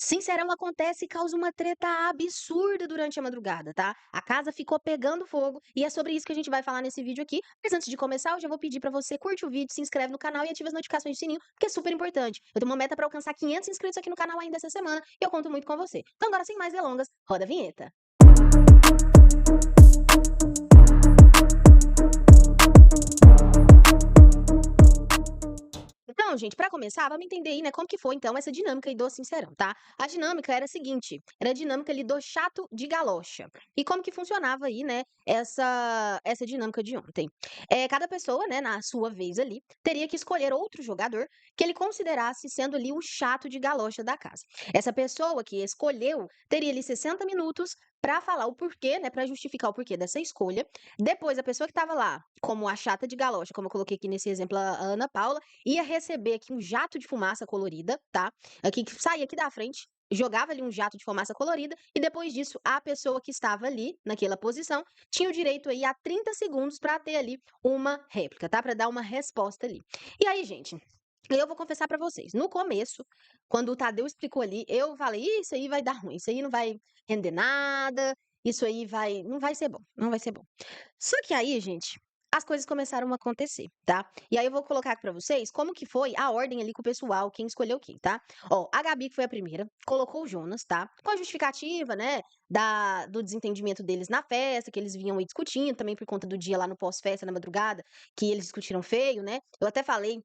Sincerão acontece e causa uma treta absurda durante a madrugada, tá? A casa ficou pegando fogo e é sobre isso que a gente vai falar nesse vídeo aqui. Mas antes de começar, eu já vou pedir pra você curte o vídeo, se inscreve no canal e ativa as notificações do sininho, porque é super importante. Eu tenho uma meta pra alcançar 500 inscritos aqui no canal ainda essa semana e eu conto muito com você. Então agora, sem mais delongas, roda a vinheta. Então, gente, pra começar, vamos entender aí, né, como que foi então essa dinâmica aí do Sincerão, tá? A dinâmica era a seguinte, era a dinâmica ali do chato de galocha. E como que funcionava aí, né, essa dinâmica de ontem? Cada pessoa, né, na sua vez ali, teria que escolher outro jogador que ele considerasse sendo ali o chato de galocha da casa. Essa pessoa que escolheu teria ali 60 minutos pra falar o porquê, né, pra justificar o porquê dessa escolha. Depois, a pessoa que estava lá, como a chata de galocha, como eu coloquei aqui nesse exemplo a Ana Paula, ia receber aqui um jato de fumaça colorida, tá? Aqui que saía aqui da frente, jogava ali um jato de fumaça colorida e depois disso a pessoa que estava ali naquela posição tinha o direito aí a 30 segundos para ter ali uma réplica, tá? Para dar uma resposta ali. E aí, gente, eu vou confessar pra vocês, no começo, quando o Tadeu explicou ali, eu falei: "Isso aí vai dar ruim, isso aí não vai render nada, isso aí não vai ser bom, não vai ser bom". Só que aí, gente, as coisas começaram a acontecer, tá? E aí eu vou colocar aqui pra vocês como que foi a ordem ali com o pessoal, quem escolheu quem, tá? Ó, a Gabi, que foi a primeira, colocou o Jonas, tá? Com a justificativa, né, do desentendimento deles na festa, que eles vinham aí discutindo, também por conta do dia lá no pós-festa, na madrugada, que eles discutiram feio, né? Eu até falei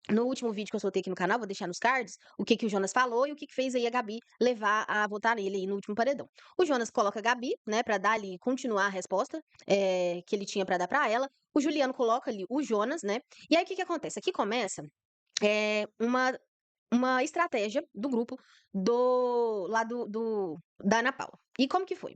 no último vídeo que eu soltei aqui no canal, vou deixar nos cards, o que que o Jonas falou e o que que fez aí a Gabi levar a votar nele aí no último paredão. O Jonas coloca a Gabi, né, pra dar ali, continuar a resposta que ele tinha pra dar pra ela. O Juliano coloca ali o Jonas, né? E aí o que que acontece? Aqui começa uma estratégia do grupo da Ana Paula. E como que foi?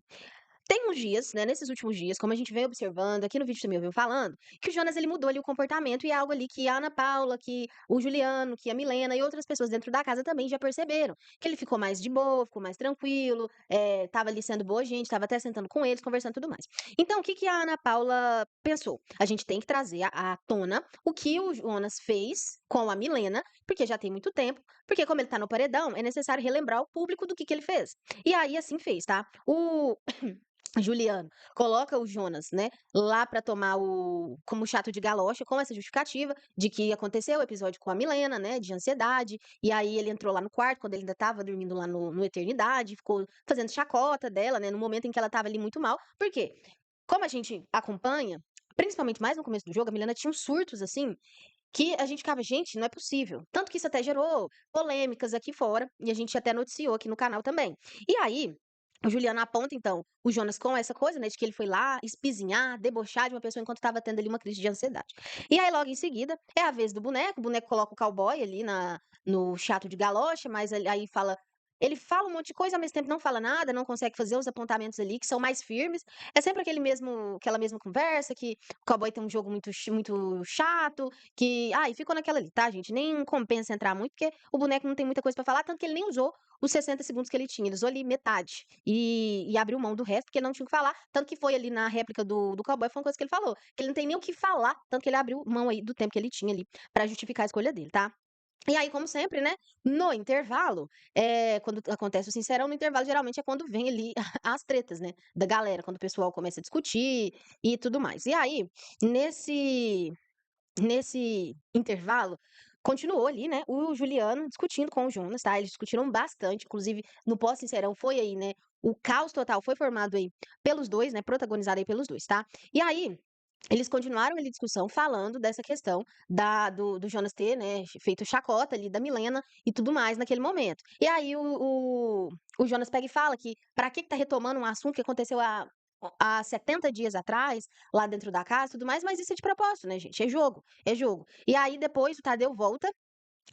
Tem uns dias, né, nesses últimos dias, como a gente vem observando, aqui no vídeo também eu venho falando, que o Jonas ele mudou ali o comportamento e é algo ali que a Ana Paula, que o Juliano, que a Milena e outras pessoas dentro da casa também já perceberam. Que ele ficou mais de boa, ficou mais tranquilo, tava ali sendo boa gente, tava até sentando com eles, conversando e tudo mais. Então, o que que a Ana Paula pensou? A gente tem que trazer à tona o que o Jonas fez com a Milena, porque já tem muito tempo, porque como ele tá no paredão, é necessário relembrar o público do que ele fez. E aí, assim fez, tá? O Juliano coloca o Jonas, né, lá pra tomar o como chato de galocha, com essa justificativa de que aconteceu o episódio com a Milena, né, de ansiedade, e aí ele entrou lá no quarto quando ele ainda estava dormindo lá no Eternidade, ficou fazendo chacota dela, né, no momento em que ela estava ali muito mal. Por quê? Como a gente acompanha, principalmente mais no começo do jogo, a Milena tinha uns surtos, assim, que a gente ficava: "Gente, não é possível". Tanto que isso até gerou polêmicas aqui fora, e a gente até noticiou aqui no canal também. E aí, o Juliano aponta então o Jonas com essa coisa, né, de que ele foi lá espizinhar, debochar de uma pessoa enquanto estava tendo ali uma crise de ansiedade. E aí logo em seguida, é a vez do boneco, o boneco coloca o cowboy ali no chato de galocha, mas aí ele fala um monte de coisa, ao mesmo tempo não fala nada, não consegue fazer os apontamentos ali que são mais firmes. É sempre aquela mesma conversa, que o cowboy tem um jogo muito chato, e ficou naquela ali, tá, gente? Nem compensa entrar muito, porque o boneco não tem muita coisa pra falar, tanto que ele nem usou os 60 segundos que ele tinha, ele usou ali metade. E abriu mão do resto, porque ele não tinha o que falar. Tanto que foi ali na réplica do cowboy, foi uma coisa que ele falou, que ele não tem nem o que falar, tanto que ele abriu mão aí do tempo que ele tinha ali, pra justificar a escolha dele, tá? E aí, como sempre, né, no intervalo, quando acontece o Sincerão, no intervalo geralmente é quando vem ali as tretas, né, da galera, quando o pessoal começa a discutir e tudo mais. E aí, nesse Nesse intervalo, continuou ali, né, o Juliano discutindo com o Jonas, tá, eles discutiram bastante, inclusive no pós-Sincerão foi aí, né, o caos total foi formado aí pelos 2, né, protagonizado aí pelos 2, tá. E aí, eles continuaram ali a discussão falando dessa questão do Jonas ter, né, feito chacota ali da Milena e tudo mais naquele momento. E aí o Jonas pega e fala que pra que tá retomando um assunto que aconteceu há 70 dias atrás, lá dentro da casa e tudo mais, mas isso é de propósito, né, gente? É jogo, é jogo. E aí depois o Tadeu volta,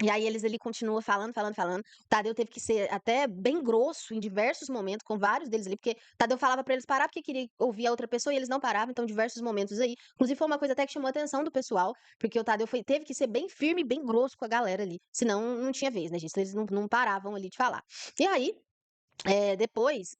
e aí eles ali continuam falando, falando, falando. O Tadeu teve que ser até bem grosso em diversos momentos, com vários deles ali, porque o Tadeu falava pra eles parar porque queria ouvir a outra pessoa e eles não paravam, então diversos momentos aí. Inclusive foi uma coisa até que chamou a atenção do pessoal, porque o Tadeu teve que ser bem firme, bem grosso com a galera ali, senão não tinha vez, né, gente? Senão eles não paravam ali de falar. E aí, depois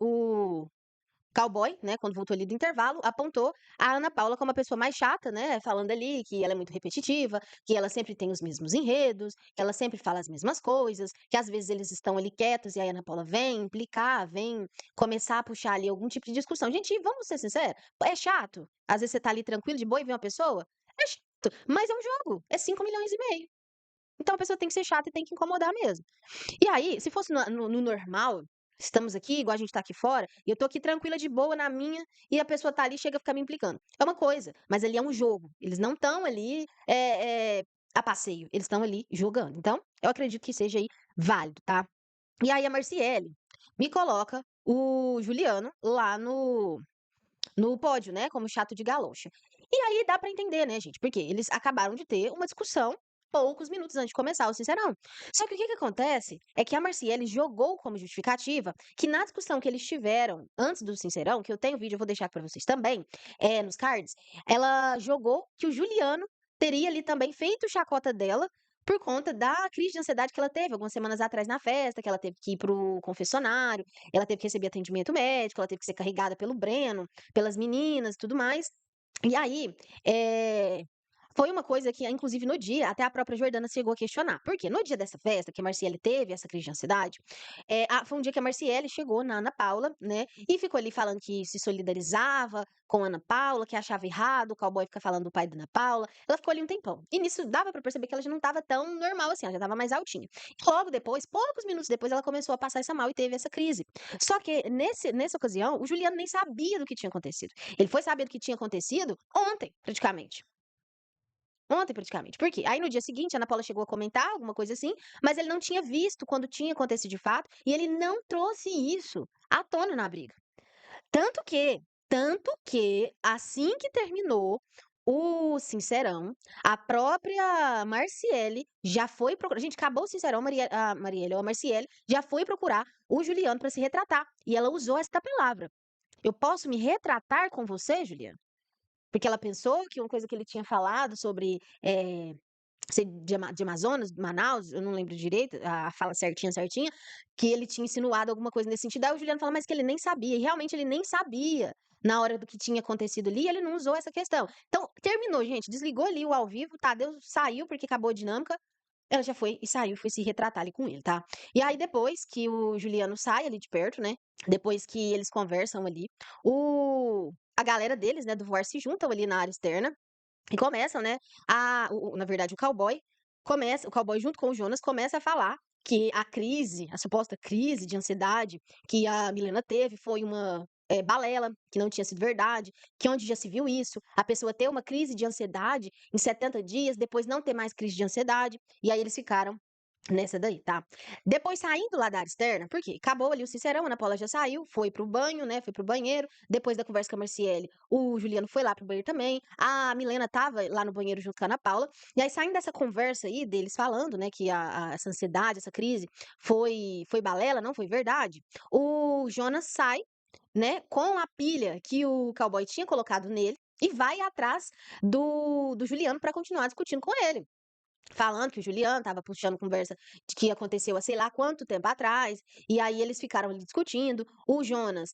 cowboy, né, quando voltou ali do intervalo, apontou a Ana Paula como a pessoa mais chata, né, falando ali que ela é muito repetitiva, que ela sempre tem os mesmos enredos, que ela sempre fala as mesmas coisas, que às vezes eles estão ali quietos e aí a Ana Paula vem implicar, vem começar a puxar ali algum tipo de discussão. Gente, vamos ser sinceros, é chato. Às vezes você tá ali tranquilo, de boa, e vem uma pessoa, é chato, mas é um jogo, é 5,5 milhões. Então a pessoa tem que ser chata e tem que incomodar mesmo. E aí, se fosse no normal, estamos aqui, igual a gente tá aqui fora, e eu tô aqui tranquila, de boa, na minha, e a pessoa tá ali, chega a ficar me implicando. É uma coisa, mas ali é um jogo. Eles não estão ali a passeio, eles estão ali jogando. Então, eu acredito que seja aí válido, tá? E aí a Marciele me coloca o Juliano lá no pódio, né, como chato de galocha. E aí dá pra entender, né, gente, porque eles acabaram de ter uma discussão poucos minutos antes de começar o Sincerão. Só que o que que acontece é que a Marciele jogou como justificativa que na discussão que eles tiveram antes do Sincerão, que eu tenho vídeo, eu vou deixar pra vocês também, nos cards, ela jogou que o Juliano teria ali também feito chacota dela por conta da crise de ansiedade que ela teve algumas semanas atrás na festa, que ela teve que ir pro confessionário, ela teve que receber atendimento médico, ela teve que ser carregada pelo Breno, pelas meninas e tudo mais. E aí, foi uma coisa que, inclusive, no dia, até a própria Jordana chegou a questionar. Por quê? No dia dessa festa, que a Marciele teve essa crise de ansiedade, foi um dia que a Marciele chegou na Ana Paula, né? E ficou ali falando que se solidarizava com a Ana Paula, que achava errado o cowboy ficar falando do pai da Ana Paula. Ela ficou ali um tempão. E nisso dava pra perceber que ela já não tava tão normal assim, ela já tava mais altinha. E logo depois, poucos minutos depois, ela começou a passar essa mal e teve essa crise. Só que nessa ocasião, o Juliano nem sabia do que tinha acontecido. Ele foi saber do que tinha acontecido ontem, praticamente. Ontem, praticamente. Por quê? Aí no dia seguinte, a Ana Paula chegou a comentar alguma coisa assim, mas ele não tinha visto quando tinha acontecido de fato, e ele não trouxe isso à tona na briga. Tanto que, tanto que, assim que terminou o Sincerão, a própria Marciele já foi procurar. Gente, acabou o Sincerão, a Marielle, ou a Marciele já foi procurar o Juliano para se retratar. E ela usou esta palavra. Eu posso me retratar com você, Juliano? Porque ela pensou que uma coisa que ele tinha falado sobre ser de Amazonas, Manaus, eu não lembro direito a fala certinha, certinha, que ele tinha insinuado alguma coisa nesse sentido. Aí o Juliano fala, mas que ele nem sabia, e realmente ele nem sabia na hora do que tinha acontecido ali, ele não usou essa questão. Então, terminou, gente, desligou ali o ao vivo, Tadeu saiu porque acabou a dinâmica, ela já foi e saiu, foi se retratar ali com ele, tá? E aí depois que o Juliano sai ali de perto, né, depois que eles conversam ali, a galera deles, né, do VAR se juntam ali na área externa, e começam, né, na verdade, o cowboy junto com o Jonas começa a falar que a suposta crise de ansiedade que a Milena teve foi uma balela, que não tinha sido verdade, que onde já se viu isso, a pessoa ter uma crise de ansiedade em 70 dias, depois não ter mais crise de ansiedade, e aí eles ficaram nessa daí, tá? Depois saindo lá da área externa, porque acabou ali o Sincerão, a Ana Paula já saiu, foi pro banho, né? Foi pro banheiro. Depois da conversa com a Marciele, o Juliano foi lá pro banheiro também. A Milena tava lá no banheiro junto com a Ana Paula. E aí, saindo dessa conversa aí, deles falando, né, que essa ansiedade, essa crise foi balela, não foi verdade. O Jonas sai, né, com a pilha que o cowboy tinha colocado nele e vai atrás do Juliano para continuar discutindo com ele. Falando que o Juliano estava puxando conversa de que aconteceu há sei lá quanto tempo atrás, e aí eles ficaram ali discutindo. O Jonas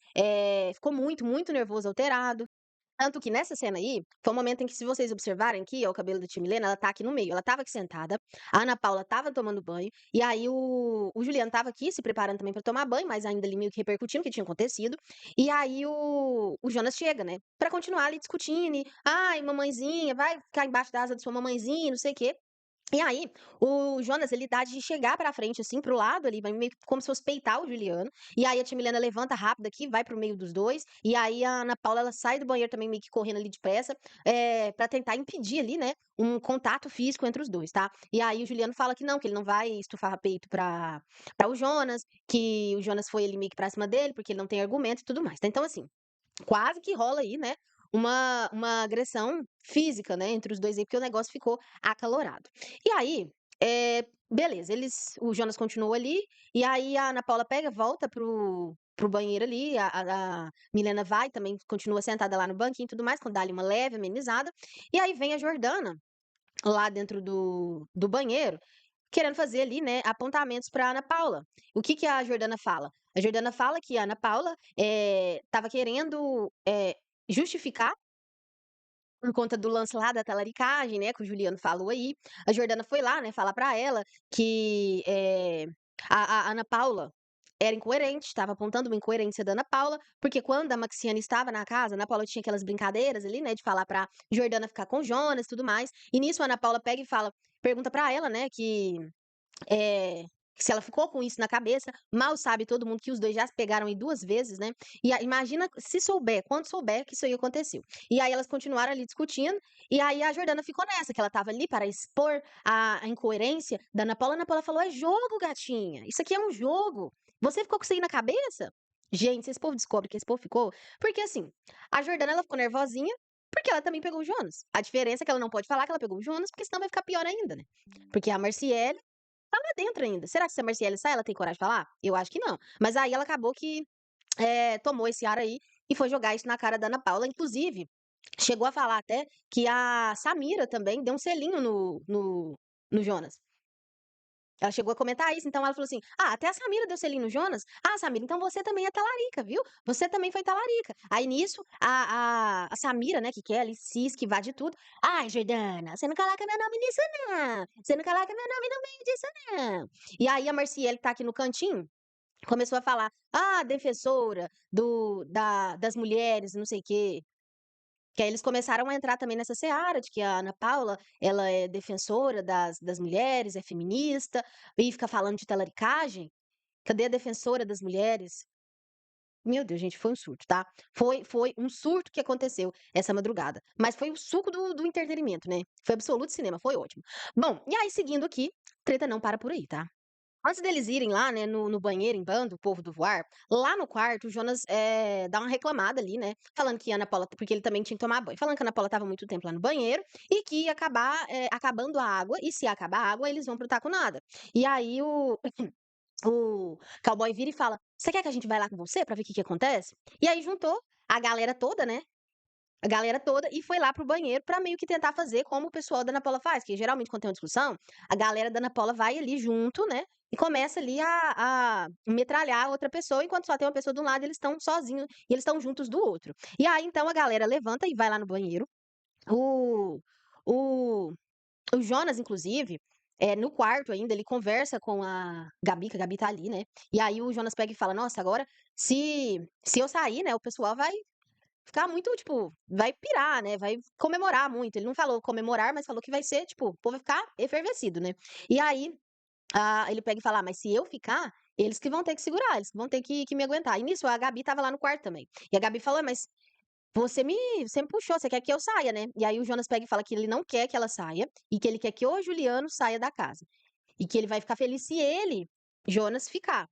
ficou muito, muito nervoso, alterado. Tanto que nessa cena aí, foi um momento em que, se vocês observarem aqui, ó, o cabelo da tia Milena, ela tá aqui no meio. Ela estava aqui sentada, a Ana Paula estava tomando banho, e aí o Juliano estava aqui se preparando também para tomar banho, mas ainda ali meio que repercutindo o que tinha acontecido. E aí o Jonas chega, né, para continuar ali discutindo, e, ai, mamãezinha, vai ficar embaixo da asa da sua mamãezinha, não sei o quê. E aí, o Jonas, ele dá de chegar pra frente, assim, pro lado ali, vai meio que como se fosse peitar o Juliano. E aí a tia Milena levanta rápido aqui, vai pro meio dos dois. E aí a Ana Paula, ela sai do banheiro também, meio que correndo ali depressa, pra tentar impedir ali, né, um contato físico entre os dois, tá? E aí o Juliano fala que não, que ele não vai estufar peito pra o Jonas, que o Jonas foi ali meio que pra cima dele, porque ele não tem argumento e tudo mais, tá? Então, assim, quase que rola aí, né, uma agressão física, né, entre os dois aí, porque o negócio ficou acalorado. E aí, beleza, o Jonas continua ali, e aí a Ana Paula pega, volta pro banheiro ali, a Milena vai também, continua sentada lá no banquinho e tudo mais, quando dá ali uma leve amenizada, e aí vem a Jordana lá dentro do banheiro, querendo fazer ali, né, apontamentos pra Ana Paula. O que que a Jordana fala? A Jordana fala que a Ana Paula, estava querendo, justificar por conta do lance lá da talaricagem, né, que o Juliano falou aí. A Jordana foi lá, né, falar pra ela que, a Ana Paula era incoerente, estava apontando uma incoerência da Ana Paula, porque quando a Maxiane estava na casa, a Ana Paula tinha aquelas brincadeiras ali, né, de falar pra Jordana ficar com o Jonas e tudo mais, e nisso a Ana Paula pega e fala pergunta pra ela, né, eh, se ela ficou com isso na cabeça, mal sabe todo mundo que os 2 já se pegaram aí 2 vezes, né, e a imagina se souber, quando souber que isso aí aconteceu. E aí elas continuaram ali discutindo, e aí a Jordana ficou nessa, que ela estava ali para expor a incoerência da Ana Paula falou: "É jogo gatinha, isso aqui é um jogo, você ficou com isso aí na cabeça?". Gente, se esse povo descobre que esse povo ficou porque assim, a Jordana ela ficou nervosinha, porque ela também pegou o Jonas. A diferença é que ela não pode falar que ela pegou o Jonas, porque senão vai ficar pior ainda, né. Porque a Marciele tá lá dentro ainda. Será que se a Marciele sai, ela tem coragem de falar? Eu acho que não. Mas aí ela acabou que, tomou esse ar aí e foi jogar isso na cara da Ana Paula. Inclusive, chegou a falar até que a Samira também deu um selinho no Jonas. Ela chegou a comentar isso, então ela falou assim: "Ah, até a Samira deu selinho no Jonas? Ah, Samira, então você também é talarica, viu? Você também foi talarica". Aí nisso, a Samira, né, que quer ali se esquivar de tudo: "Ai, Jordana, você não coloca meu nome nisso não. Você não coloca meu nome no meio disso não". E aí a Marciele que tá aqui no cantinho, começou a falar: "Ah, defensora das mulheres, não sei o quê". Que aí eles começaram a entrar também nessa seara de que a Ana Paula, ela é defensora das mulheres, é feminista, e fica falando de talaricagem. Cadê a defensora das mulheres? Meu Deus, gente, foi um surto, tá? Foi um surto que aconteceu essa madrugada, mas foi o suco do entretenimento, né? Foi absoluto cinema, foi ótimo. Bom, e aí seguindo aqui, treta não para por aí, tá? Antes deles irem lá, né, no banheiro em bando, o povo do voar, lá no quarto o Jonas, dá uma reclamada ali, né, falando que a Ana Paula porque ele também tinha que tomar banho, falando que a Ana Paula estava muito tempo lá no banheiro e que ia acabar, acabando a água, e se acabar a água eles vão pro taco nada. E aí o cowboy vira e fala: "Você quer que a gente vá lá com você pra ver o que que acontece?". E aí juntou a galera toda, né, a galera toda e foi lá pro banheiro pra meio que tentar fazer como o pessoal da Ana Paula faz, que geralmente quando tem uma discussão, a galera da Ana Paula vai ali junto, né, e começa ali a metralhar a outra pessoa, enquanto só tem uma pessoa de um lado, eles estão sozinhos e eles estão juntos do outro. E aí então a galera levanta e vai lá no banheiro. O o o Jonas inclusive, no quarto ainda, ele conversa com a Gabi, que a Gabi tá ali, né, e aí o Jonas pega e fala: "Nossa, agora se eu sair, né, o pessoal vai ficar muito, tipo, vai pirar, né, vai comemorar muito. Ele não falou comemorar, mas falou que vai ser, tipo, o povo vai ficar efervescido, né. E aí, ele pega e fala: "Ah, mas se eu ficar, eles que vão ter que segurar, eles que vão ter que me aguentar". E nisso a Gabi estava lá no quarto também. E a Gabi falou: "Mas você me puxou, você quer que eu saia, né". E aí o Jonas pega e fala que ele não quer que ela saia, e que ele quer que o Juliano saia da casa. E que ele vai ficar feliz se ele, Jonas, ficar.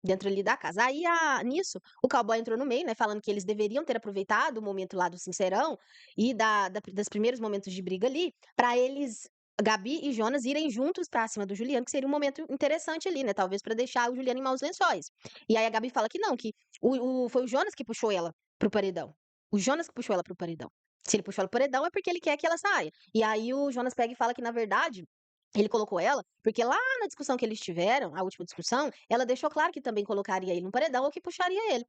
Dentro ali da casa. Aí nisso, o cowboy entrou no meio, né, falando que eles deveriam ter aproveitado o momento lá do sincerão e das primeiros momentos de briga ali, pra eles, Gabi e Jonas, irem juntos pra cima do Juliano, que seria um momento interessante ali, né, talvez pra deixar o Juliano em maus lençóis. E aí a Gabi fala que não, que foi o Jonas que puxou ela pro paredão. O Jonas que puxou ela pro paredão. Se ele puxou ela pro paredão é porque ele quer que ela saia. E aí o Jonas pega e fala que na verdade ele colocou ela, porque lá na discussão que eles tiveram, a última discussão, ela deixou claro que também colocaria ele no paredão ou que puxaria ele.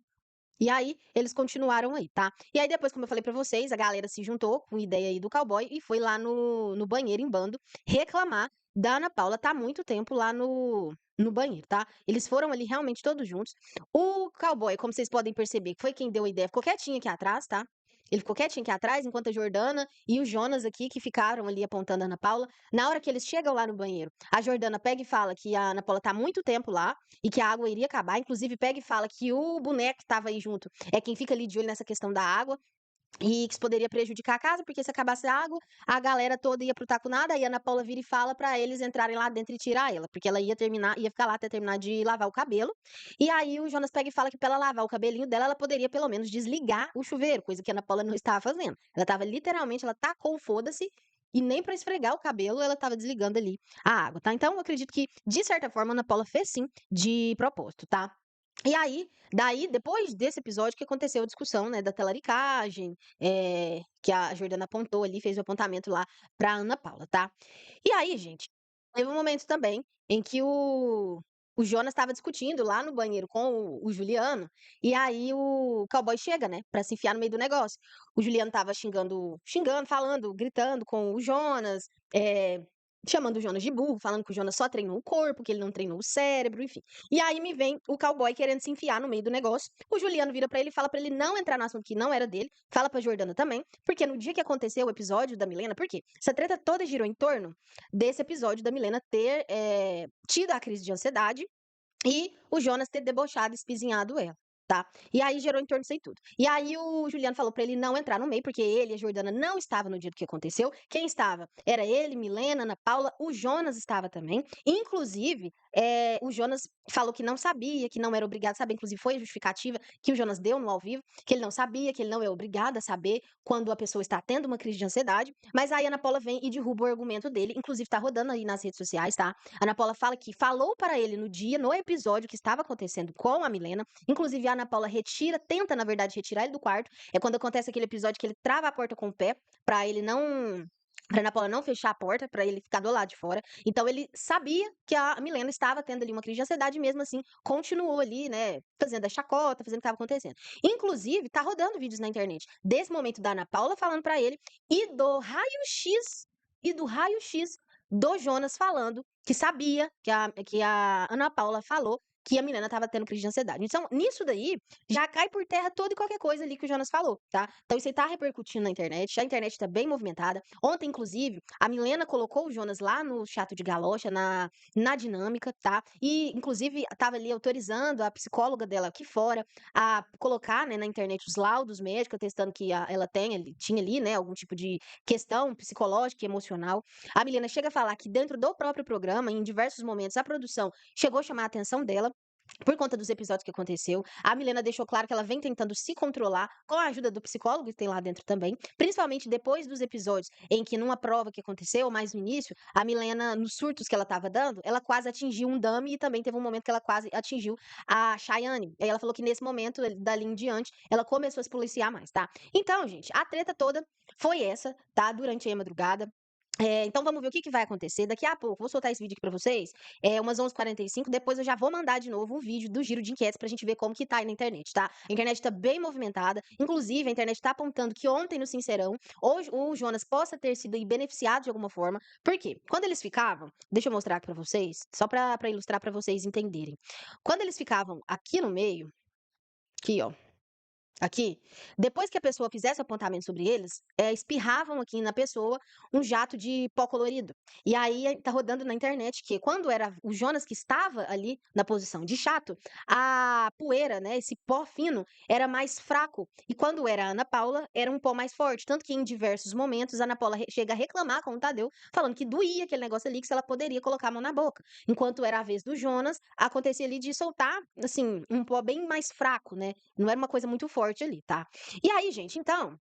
E aí, eles continuaram aí, tá? E aí depois, como eu falei pra vocês, a galera se juntou com ideia aí do cowboy e foi lá no banheiro em bando reclamar da Ana Paula tá há muito tempo lá no banheiro, tá? Eles foram ali realmente todos juntos. O cowboy, como vocês podem perceber, que foi quem deu a ideia, ficou quietinho aqui atrás, tá? Ele ficou quietinho aqui atrás, enquanto a Jordana e o Jonas aqui, que ficaram ali apontando a Ana Paula. Na hora que eles chegam lá no banheiro, a Jordana pega e fala que a Ana Paula tá há muito tempo lá e que a água iria acabar. Inclusive, pega e fala que o boneco que estava aí junto é quem fica ali de olho nessa questão da água. E que isso poderia prejudicar a casa, porque se acabasse a água, a galera toda ia pro taco nada, aí a Ana Paula vira e fala pra eles entrarem lá dentro e tirar ela, porque ela ia ficar lá até terminar de lavar o cabelo. E aí o Jonas pega e fala que pra ela lavar o cabelinho dela, ela poderia pelo menos desligar o chuveiro, coisa que a Ana Paula não estava fazendo. Ela estava literalmente, ela tacou o foda-se e nem pra esfregar o cabelo ela estava desligando ali a água, tá? Então eu acredito que, de certa forma, a Ana Paula fez sim, de propósito, tá? E aí, daí, depois desse episódio que aconteceu a discussão, né, da talaricagem, que a Jordana apontou ali, fez o apontamento lá pra Ana Paula, tá. E aí, gente Teve um momento também em que o Jonas estava discutindo lá no banheiro com o Juliano, e aí o cowboy chega, né, pra se enfiar no meio do negócio. O Juliano estava xingando, falando, gritando com o Jonas, chamando o Jonas de burro, falando que o Jonas só treinou o corpo, que ele não treinou o cérebro, enfim. E aí me vem o cowboy querendo se enfiar no meio do negócio. O Juliano vira pra ele e fala pra ele não entrar no assunto que não era dele, fala pra Jordana também, porque no dia que aconteceu o episódio da Milena, por quê? Essa treta toda girou em torno desse episódio da Milena ter tido a crise de ansiedade e o Jonas ter debochado e espizinhado ela, tá? E aí gerou em torno disso aí tudo. E aí o Juliano falou pra ele não entrar no meio, porque ele e a Jordana não estavam no dia do que aconteceu. Quem estava? Era ele, Milena, Ana Paula, o Jonas estava também. Inclusive, o Jonas falou que não sabia, que não era obrigado a saber. Inclusive, foi a justificativa que o Jonas deu no ao vivo, que ele não sabia, que ele não é obrigado a saber quando a pessoa está tendo uma crise de ansiedade. Mas aí a Ana Paula vem e derruba o argumento dele. Inclusive, tá rodando aí nas redes sociais, tá? A Ana Paula fala que falou para ele no dia, no episódio que estava acontecendo com a Milena. Inclusive, a Ana Paula tenta, na verdade, retirar ele do quarto. É quando acontece aquele episódio que ele trava a porta com o pé, pra ele não. Pra Ana Paula não fechar a porta, pra ele ficar do lado de fora. Então, ele sabia que a Milena estava tendo ali uma crise de ansiedade, e mesmo assim, continuou ali, né, fazendo a chacota, fazendo o que estava acontecendo. Inclusive, tá rodando vídeos na internet desse momento da Ana Paula falando pra ele e do raio-x do Jonas falando que sabia que a Ana Paula falou que a Milena estava tendo crise de ansiedade. Então, nisso daí, já cai por terra toda e qualquer coisa ali que o Jonas falou, tá? Então, isso aí tá repercutindo na internet, a internet tá bem movimentada. Ontem, inclusive, a Milena colocou o Jonas lá no chat de galocha, na dinâmica, tá? E, inclusive, tava ali autorizando a psicóloga dela aqui fora a colocar, né, na internet os laudos médicos, testando que ela tinha ali, né, algum tipo de questão psicológica e emocional. A Milena chega a falar que dentro do próprio programa, em diversos momentos, a produção chegou a chamar a atenção dela por conta dos episódios que aconteceu. A Milena deixou claro que ela vem tentando se controlar com a ajuda do psicólogo que tem lá dentro também, principalmente depois dos episódios em que numa prova que aconteceu, mais no início, a Milena, nos surtos que ela estava dando, ela quase atingiu um dummy e também teve um momento que ela quase atingiu a Chayane. E aí ela falou que nesse momento, dali em diante, ela começou a se policiar mais, tá? Então, gente, a treta toda foi essa, tá? Durante a madrugada. Então vamos ver o que vai acontecer. Daqui a pouco, vou soltar esse vídeo aqui pra vocês, umas 11h45, depois eu já vou mandar de novo um vídeo do giro de enquetes pra gente ver como que tá aí na internet, tá? A internet tá bem movimentada, inclusive a internet tá apontando que ontem no Sincerão, hoje o Jonas possa ter sido aí beneficiado de alguma forma. Por quê? Quando eles ficavam, deixa eu mostrar aqui pra vocês, só pra ilustrar pra vocês entenderem. Quando eles ficavam aqui no meio, aqui ó, aqui, depois que a pessoa fizesse o apontamento sobre eles, espirravam aqui na pessoa um jato de pó colorido. E aí tá rodando na internet que quando era o Jonas que estava ali na posição de chato, a poeira, né, esse pó fino, era mais fraco. E quando era a Ana Paula, era um pó mais forte. Tanto que em diversos momentos a Ana Paula chega a reclamar com o Tadeu, falando que doía aquele negócio ali, que se ela poderia colocar a mão na boca. Enquanto era a vez do Jonas, acontecia ali de soltar, assim, um pó bem mais fraco, né? Não era uma coisa muito forte ali, tá? E aí, gente, então,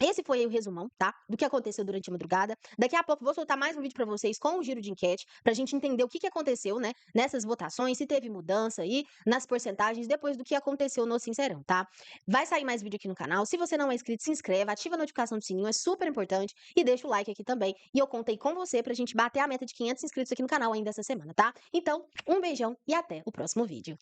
esse foi aí o resumão, tá? Do que aconteceu durante a madrugada. Daqui a pouco vou soltar mais um vídeo pra vocês com o giro de enquete, pra gente entender o que aconteceu, né? Nessas votações, se teve mudança aí nas porcentagens depois do que aconteceu no Sincerão, tá? Vai sair mais vídeo aqui no canal. Se você não é inscrito, se inscreva, ativa a notificação do sininho, é super importante. E deixa o like aqui também. E eu contei com você pra gente bater a meta de 500 inscritos aqui no canal ainda essa semana, tá? Então, um beijão e até o próximo vídeo.